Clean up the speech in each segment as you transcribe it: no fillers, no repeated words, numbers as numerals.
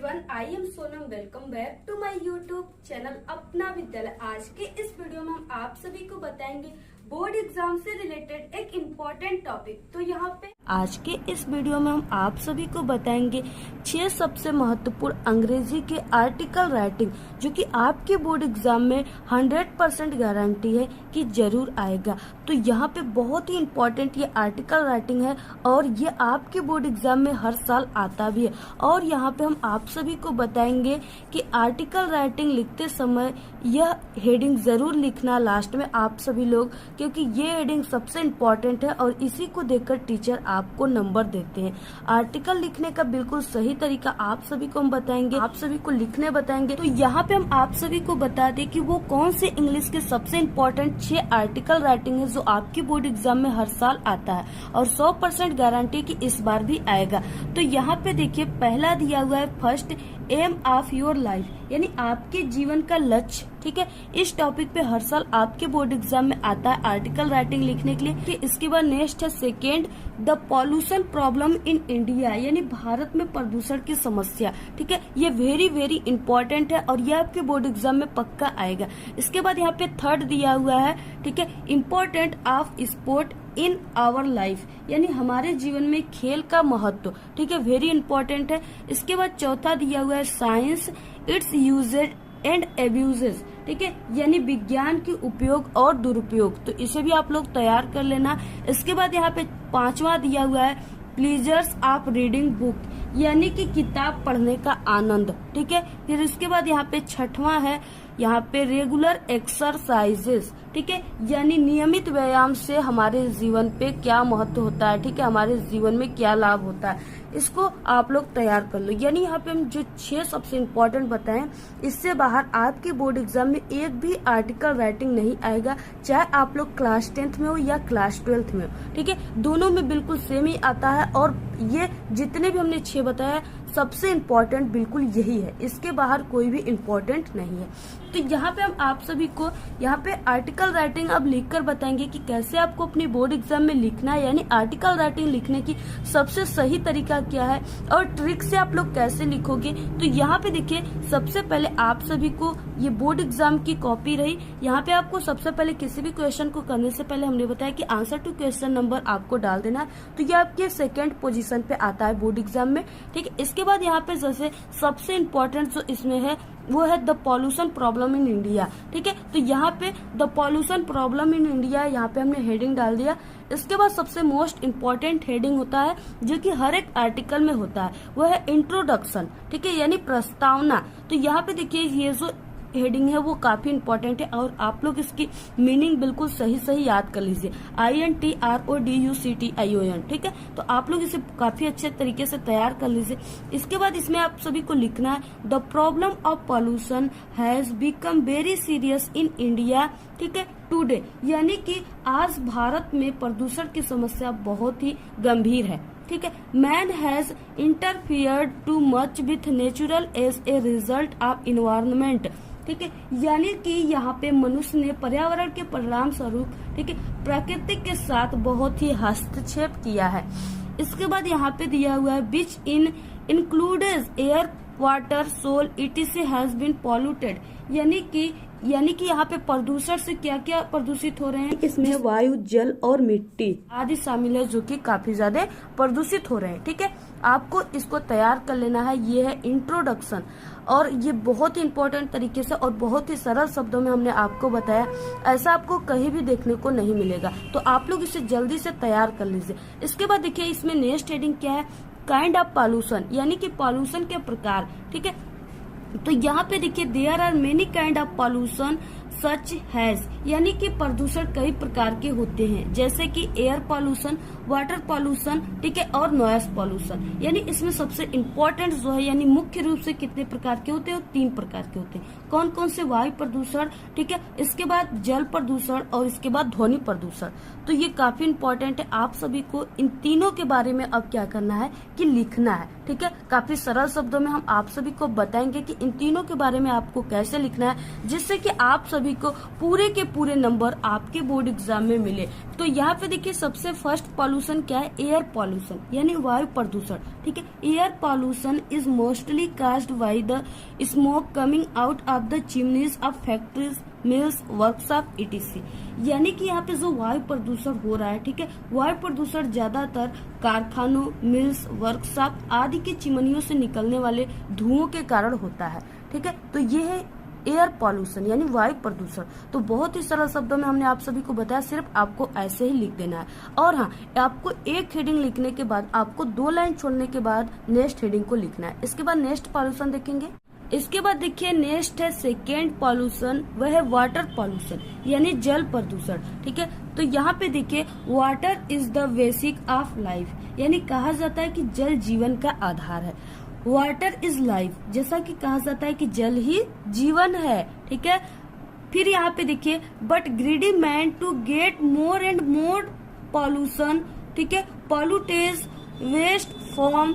Everyone, I am Sonam. Welcome back to my YouTube channel Apna Vidyalaya. आज के इस वीडियो में हम आप सभी को बताएंगे बोर्ड एग्जाम से रिलेटेड एक इम्पोर्टेंट टॉपिक। तो यहाँ पे आज के इस वीडियो में हम आप सभी को बताएंगे 6 सबसे महत्वपूर्ण अंग्रेजी के आर्टिकल राइटिंग, जो कि आपके बोर्ड एग्जाम में 100% गारंटी है कि जरूर आएगा। तो यहाँ पे बहुत ही इम्पोर्टेंट ये आर्टिकल राइटिंग है और ये आपके बोर्ड एग्जाम में हर साल आता भी है। और यहाँ पे हम आप सभी को बताएंगे कि आर्टिकल राइटिंग लिखते समय यह हेडिंग जरूर लिखना लास्ट में आप सभी लोग, क्योंकि ये हेडिंग सबसे इम्पोर्टेंट है और इसी को देखकर टीचर आपको नंबर देते हैं। आर्टिकल लिखने का बिल्कुल सही तरीका आप सभी को हम बताएंगे, आप सभी को लिखने बताएंगे। तो यहाँ पे हम आप सभी को बता दें कि वो कौन से इंग्लिश के सबसे इम्पोर्टेंट 6 आर्टिकल राइटिंग है जो आपकी बोर्ड एग्जाम में हर साल आता है और 100% गारंटी की इस बार भी आएगा। तो यहाँ पे देखिए, पहला दिया हुआ है first aim of your life, यानी आपके जीवन का लक्ष्य। ठीक है, इस टॉपिक पे हर साल आपके बोर्ड एग्जाम में आता है आर्टिकल राइटिंग लिखने के लिए। फिर इसके बाद नेक्स्ट है second the pollution problem in India, यानी भारत में प्रदूषण की समस्या। ठीक है, ये वेरी इंपॉर्टेंट है और ये आपके बोर्ड एग्जाम में पक्का आएगा। इसके बाद यहाँ पे थर्ड दिया हुआ है, ठीक है, important of sport in our life, यानी हमारे जीवन में खेल का महत्व। ठीक है, वेरी इंपॉर्टेंट है। इसके बाद चौथा दिया हुआ है science its uses and abuses. ठीक है, यानी विज्ञान के उपयोग और दुरुपयोग। तो इसे भी आप लोग तैयार कर लेना। इसके बाद यहाँ पे पांचवा दिया हुआ है प्लीजर्स ऑफ रीडिंग बुक, यानी कि किताब पढ़ने का आनंद। ठीक है, फिर इसके बाद यहाँ पे छठवां है यहाँ पे रेगुलर एक्सरसाइजेस। ठीक है, यानी नियमित व्यायाम से हमारे जीवन पे क्या महत्व होता है। ठीक है, हमारे जीवन में क्या लाभ होता है, इसको आप लोग तैयार कर लो। यानी यहाँ पे हम जो 6 सबसे इम्पोर्टेंट बताएं, इससे बाहर आपके बोर्ड एग्जाम में एक भी आर्टिकल राइटिंग नहीं आएगा, चाहे आप लोग क्लास 10th में हो या क्लास 12th में हो। ठीक है, दोनों में बिल्कुल सेम ही आता है और ये जितने भी हमने 6 बताया सबसे इम्पोर्टेंट बिल्कुल यही है, इसके बाहर कोई भी इम्पोर्टेंट नहीं है। तो यहाँ पे हम आप सभी को यहाँ पे आर्टिकल राइटिंग अब लिखकर बताएंगे कि कैसे आपको अपनी बोर्ड एग्जाम में लिखना है, यानी आर्टिकल राइटिंग लिखने की सबसे सही तरीका क्या है और ट्रिक से आप लोग कैसे लिखोगे। तो यहाँ पे देखिए, सबसे पहले आप सभी को ये बोर्ड एग्जाम की कॉपी रही। यहाँ पे आपको सबसे पहले किसी भी क्वेश्चन को करने से पहले हमने बताया कि आंसर टू क्वेश्चन नंबर आपको डाल देना है। तो ये आपके सेकेंड पोजीशन पे आता है बोर्ड एग्जाम में। ठीक है, इसके बाद यहाँ पे जैसे सबसे इम्पोर्टेंट जो इसमें है वो है the pollution problem in India. ठीक है, तो यहाँ पे the pollution problem in India, यहाँ पे हमने हेडिंग डाल दिया। इसके बाद सबसे मोस्ट इम्पोर्टेंट हेडिंग होता है जो कि हर एक आर्टिकल में होता है, वो है इंट्रोडक्शन। ठीक है, यानी प्रस्तावना। तो यहाँ पे देखिए, ये जो हेडिंग है वो काफी इम्पोर्टेंट है और आप लोग इसकी मीनिंग बिल्कुल सही याद कर लीजिए, INTRODUCTION। ठीक है, तो आप लोग इसे काफी अच्छे तरीके से तैयार कर लीजिए। इसके बाद इसमें आप सभी को लिखना है the problem of pollution has become very serious in India. ठीक है, टुडे, यानी कि आज भारत में प्रदूषण की समस्या बहुत ही गंभीर है। ठीक है, man has interfered too much with natural as a result of environment. ठीक है, यानी कि यहाँ पे मनुष्य ने पर्यावरण के परिणाम स्वरूप, ठीक है, प्रकृति के साथ बहुत ही हस्तक्षेप किया है। इसके बाद यहाँ पे दिया हुआ है which includes air water soil etc has been polluted, यानी कि यहाँ पे प्रदूषण से क्या क्या प्रदूषित हो रहे हैं, इसमें वायु, जल और मिट्टी आदि शामिल है जो कि काफी ज्यादा प्रदूषित हो रहे हैं। ठीक है, आपको इसको तैयार कर लेना है। ये है इंट्रोडक्शन और ये बहुत ही इम्पोर्टेंट तरीके से और बहुत ही सरल शब्दों में हमने आपको बताया, ऐसा आपको कहीं भी देखने को नहीं मिलेगा। तो आप लोग इसे जल्दी से तैयार कर लीजिए। इसके बाद देखिए, इसमें नेक्स्ट हेडिंग क्या है, काइंड ऑफ पॉल्यूशन, यानी कि पॉल्यूशन के प्रकार। ठीक है, तो यहाँ पे देखिए there are many kind of pollution such as, यानी कि प्रदूषण कई प्रकार के होते हैं, जैसे कि एयर पॉल्यूशन, वाटर पॉल्यूशन, ठीक है, और नॉइस पॉल्यूशन। यानी इसमें सबसे इम्पोर्टेंट जो है, यानी मुख्य रूप से कितने प्रकार के होते हैं, 3 प्रकार के होते हैं। कौन कौन से? वायु प्रदूषण, ठीक है, इसके बाद जल प्रदूषण और इसके बाद ध्वनि प्रदूषण। तो ये काफी इम्पोर्टेंट है। आप सभी को इन तीनों के बारे में अब क्या करना है कि लिखना है। ठीक है, काफी सरल शब्दों में हम आप सभी को बताएंगे कि इन तीनों के बारे में आपको कैसे लिखना है, जिससे कि आप सभी सभी को पूरे के पूरे नंबर आपके बोर्ड एग्जाम में मिले। तो यहाँ पे देखिए सबसे फर्स्ट पॉल्यूशन क्या है, एयर पॉल्यूशन यानी वायु प्रदूषण। ठीक है, air pollution is mostly caused by the smoke coming out of the chimneys of factories, mills, workshop etc। यानी कि यहाँ पे जो वायु प्रदूषण हो रहा है, ठीक है, वायु प्रदूषण ज्यादातर कारखानों, मिल्स, वर्कशॉप आदि की चिमनियों से निकलने वाले धुओं के कारण होता है। ठीक है, तो ये है एयर पॉल्यूशन यानी वायु प्रदूषण। तो बहुत ही सरल शब्दों में हमने आप सभी को बताया, सिर्फ आपको ऐसे ही लिख देना है। और हाँ, आपको एक हेडिंग लिखने के बाद आपको 2 लाइन छोड़ने के बाद नेक्स्ट हेडिंग को लिखना है। इसके बाद नेक्स्ट पॉल्यूशन देखेंगे। इसके बाद देखिए नेक्स्ट है सेकेंड पॉल्यूशन, वह है वाटर पॉल्यूशन यानी जल प्रदूषण। ठीक है, तो यहाँ पे देखिए water is the basic of life यानी कहा जाता है कि जल जीवन का आधार है। वाटर इज लाइफ, जैसा कि कहा जाता है कि जल ही जीवन है। ठीक है, फिर यहाँ पे देखिए but greedy man to get more and more pollution, ठीक है, pollutes waste from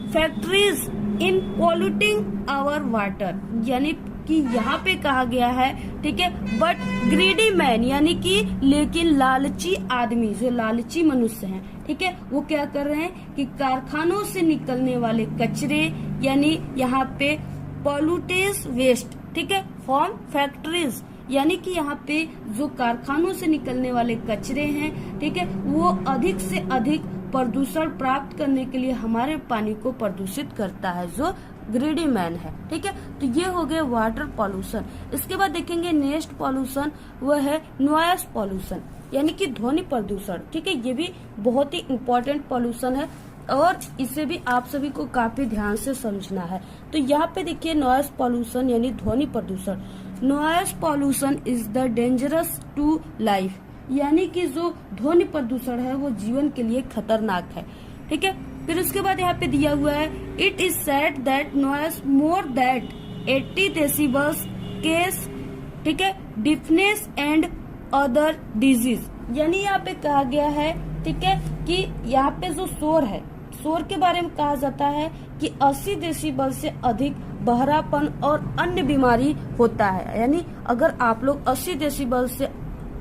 factories in polluting our water, यानी कि यहाँ पे कहा गया है, ठीक है, बट ग्रीडी मैन यानी कि लेकिन लालची आदमी, जो लालची मनुष्य हैं, ठीक है, वो क्या कर रहे हैं कि कारखानों से निकलने वाले कचरे यानी यहाँ पे पॉल्यूटेज वेस्ट, ठीक है, फ्रॉम फैक्ट्रीज यानी कि यहाँ पे जो कारखानों से निकलने वाले कचरे हैं, ठीक है, वो अधिक से अधिक प्रदूषण प्राप्त करने के लिए हमारे पानी को प्रदूषित करता है, जो ग्रीडी मैन है। ठीक है, तो ये हो गए वाटर पॉल्यूशन। इसके बाद देखेंगे नेक्स्ट पॉल्यूशन, वह है नॉइज पॉल्यूशन यानी कि ध्वनि प्रदूषण। ठीक है, ये भी बहुत ही इम्पोर्टेंट पॉल्यूशन है और इसे भी आप सभी को काफी ध्यान से समझना है। तो यहाँ पे देखिए नॉइज पॉल्यूशन यानी ध्वनि प्रदूषण। Noise pollution is the dangerous to life यानी कि जो ध्वनि प्रदूषण है वो जीवन के लिए खतरनाक है। ठीक है, फिर उसके बाद यहाँ पे दिया हुआ है it is said that noise more that 80 decibels case, ठीक है, डिफनेस एंड अदर डिजीज, यानी यहाँ पे कहा गया है, ठीक है, कि यहाँ पे जो शोर है, शोर के बारे में कहा जाता है कि 80 डेसिबल से अधिक बहरापन और अन्य बीमारी होता है। यानी अगर आप लोग 80 डेसिबल से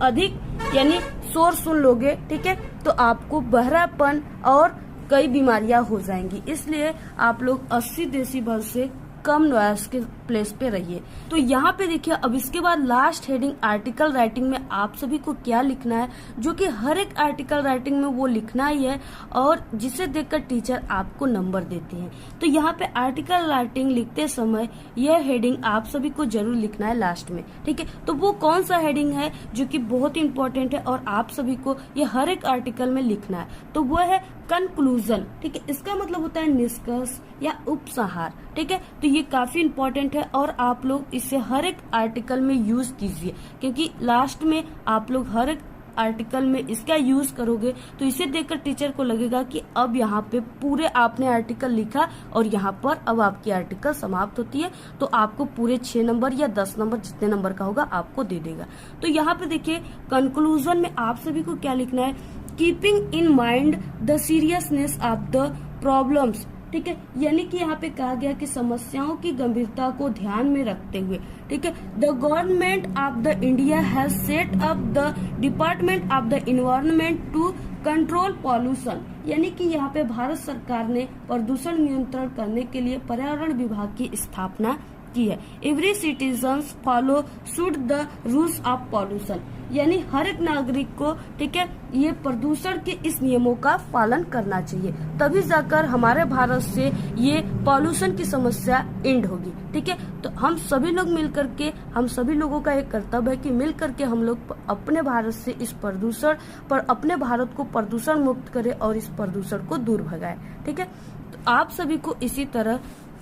अधिक यानी शोर सुन लोगे, ठीक है, तो आपको बहरापन और कई बीमारियां हो जाएंगी। इसलिए आप लोग 80 डेसिबल से कम नॉइज के प्लेस पे रहिए। तो यहाँ पे देखिए अब इसके बाद लास्ट हेडिंग आर्टिकल राइटिंग में आप सभी को क्या लिखना है, जो कि हर एक आर्टिकल राइटिंग में वो लिखना ही है और जिसे देखकर टीचर आपको नंबर देते हैं। तो यहाँ पे आर्टिकल राइटिंग लिखते समय यह हेडिंग आप सभी को जरूर लिखना है लास्ट में। ठीक है, तो वो कौन सा हेडिंग है जो कि बहुत ही इंपॉर्टेंट है और आप सभी को ये हर एक आर्टिकल में लिखना है, तो वो है कंक्लूजन। ठीक है, इसका मतलब होता है निष्कर्ष या उपसंहार। ठीक है, तो ये काफी इंपॉर्टेंट है और आप लोग इसे हर एक आर्टिकल में यूज कीजिए, क्योंकि लास्ट में आप लोग हर एक आर्टिकल में इसका यूज करोगे तो इसे देखकर टीचर को लगेगा कि अब यहाँ पे पूरे आपने आर्टिकल लिखा और यहाँ पर अब आपकी आर्टिकल समाप्त होती है, तो आपको पूरे 6 नंबर या 10 नंबर जितने नंबर का होगा आपको दे देगा। तो यहाँ पे देखिए कंक्लूजन में आप सभी को क्या लिखना है, keeping in mind the seriousness of the problems. ठीक है, यानी कि यहाँ पे कहा गया कि समस्याओं की गंभीरता को ध्यान में रखते हुए, ठीक है, the government of the India has set up the department of the environment to control pollution, यानी कि यहाँ पे भारत सरकार ने प्रदूषण नियंत्रण करने के लिए पर्यावरण विभाग की स्थापना की है। Every citizen follow should the rules of pollution, यानी हर एक नागरिक को, ठीक है, ये प्रदूषण के इस नियमों का पालन करना चाहिए, तभी जाकर हमारे भारत से ये पॉल्यूशन की समस्या एंड होगी। ठीक है, तो हम सभी लोग मिलकर के, हम सभी लोगों का एक कर्तव्य है कि मिलकर के हम लोग अपने भारत से इस प्रदूषण पर, अपने भारत को प्रदूषण मुक्त करें और इस प्रदूषण को दूर भगाएं। ठीक है, तो आप सभी को इसी तरह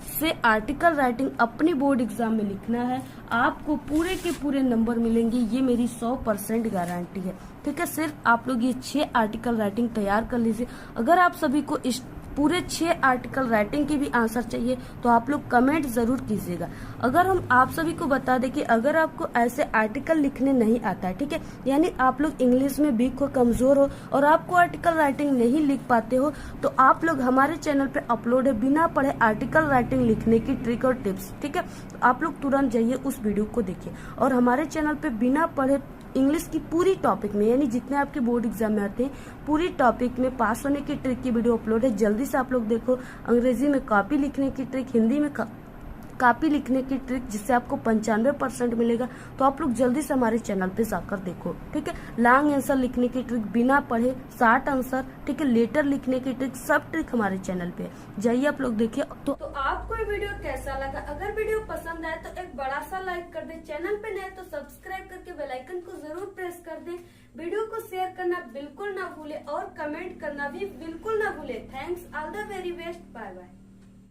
से आर्टिकल राइटिंग अपनी बोर्ड एग्जाम में लिखना है, आपको पूरे के पूरे नंबर मिलेंगे, ये मेरी 100% गारंटी है। ठीक है, सिर्फ आप लोग ये 6 आर्टिकल राइटिंग तैयार कर लीजिए। अगर आप सभी को इस पूरे 6 आर्टिकल राइटिंग की भी आंसर चाहिए तो आप लोग कमेंट जरूर कीजिएगा। अगर हम आप सभी को बता दें कि अगर आपको ऐसे आर्टिकल लिखने नहीं आता है, ठीक है, यानी आप लोग इंग्लिश में वीक हो, कमजोर हो और आपको आर्टिकल राइटिंग नहीं लिख पाते हो, तो आप लोग हमारे चैनल पे अपलोड है बिना पढ़े आर्टिकल राइटिंग लिखने की ट्रिक और टिप्स, ठीक है। तो आप लोग तुरंत जाइए उस वीडियो को देखिए और हमारे चैनल पे बिना पढ़े इंग्लिश की पूरी टॉपिक में, यानी जितने आपके बोर्ड एग्जाम में आते हैं पूरी टॉपिक में पास होने की ट्रिक की वीडियो अपलोड है। जल्दी से आप लोग देखो। अंग्रेजी में कॉपी लिखने की ट्रिक, हिंदी में कॉपी लिखने की ट्रिक, जिससे आपको 95% मिलेगा। तो आप लोग जल्दी से हमारे चैनल पे जाकर देखो, ठीक है। लॉन्ग आंसर लिखने की ट्रिक बिना पढ़े, 60 आंसर, ठीक है, लेटर लिखने की ट्रिक, सब ट्रिक हमारे चैनल पे है। जाइए आप लोग देखिए। तो आपको ये वीडियो कैसा लगा? अगर वीडियो पसंद आए तो एक बड़ा सा लाइक कर दे, चैनल पे नए तो सब्सक्राइब करके बेल आइकन को जरूर प्रेस कर दे। वीडियो को शेयर करना बिल्कुल ना भूले और कमेंट करना भी बिल्कुल ना भूले। Thanks, all the very best, bye bye.